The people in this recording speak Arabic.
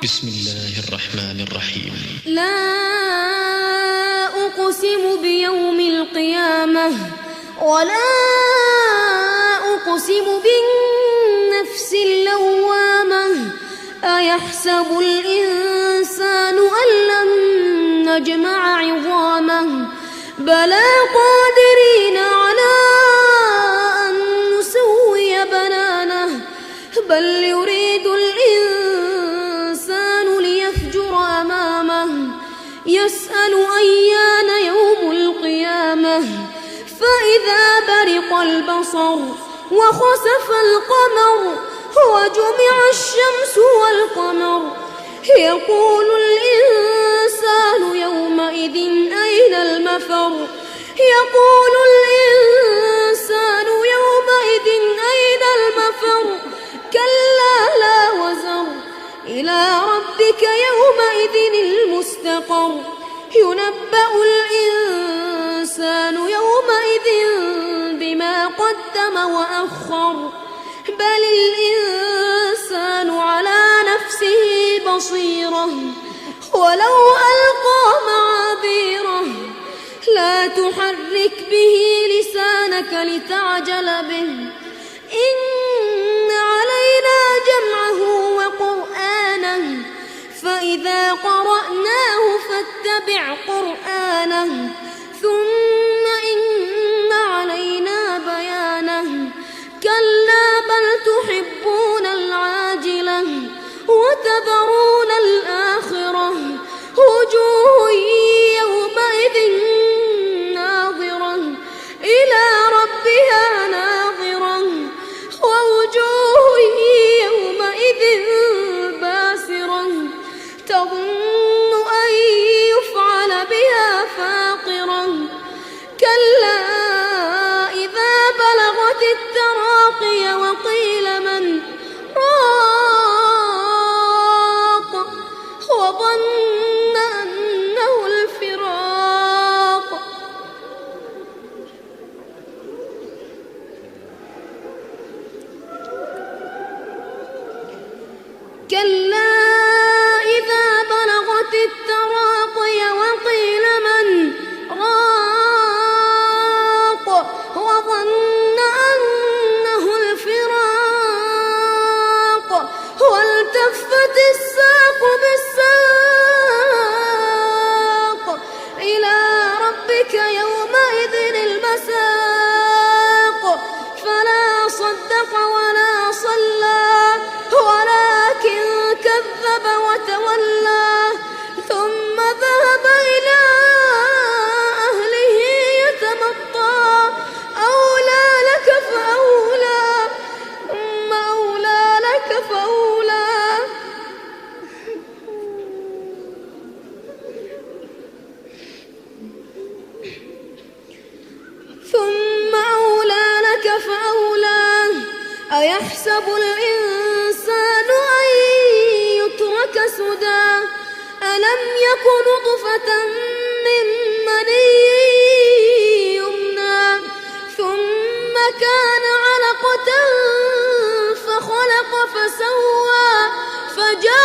بسم الله الرحمن الرحيم. لا أقسم بيوم القيامة ولا أقسم بالنفس اللوامة أيحسب الإنسان أن لن نجمع عظامه بلى قادرين على أن نسوي بنانه بل يريد الإنسان ليفجر أمامه يسأل أيان يوم القيامة فإذا برق البصر وخسف القمر وجمع الشمس والقمر يقول الإنسان يومئذ أين المفر يقول الإنسان يومئذ أين المفر كلا لا وزر إلى ربك يومئذ المستقر ينبأ الإنسان يومئذ بما قدم وأخر بل الإنسان على نفسه بصيرة ولو ألقى معاذيره لا تحرك به لسانك لتعجل به إن علينا جمعه وقرآنه فإذا قرأناه فاتبع قرآنه ثم إن علينا بيانه كلا بل تحبون العاجلة وتذرون الآخرة وجوه يومئذ ناظرة إلى ربها ناظرة ووجوه يومئذ باسرة تظن أن يفعل بها فاقرة كلا إذا بلغت التراقي وقيل من راق وظن أنه الفراق كلا إذا بلغت التراقي وقيل من راق وظن أنه الفراق والتفت الساق بالساق إلى ربك يومئذ المساق فلا صدق ولا صلى ولكن كذب وتولى ثم ذهب إلى أهله يتمطى أولى لك فأولى ثم أولى لك فأولى ثم أولى لك فأولى أيحسب الإنسان أن يترك سدى ألم يك نطفة من مني يمنى ثم كان علقة فخلق فسوى فجعل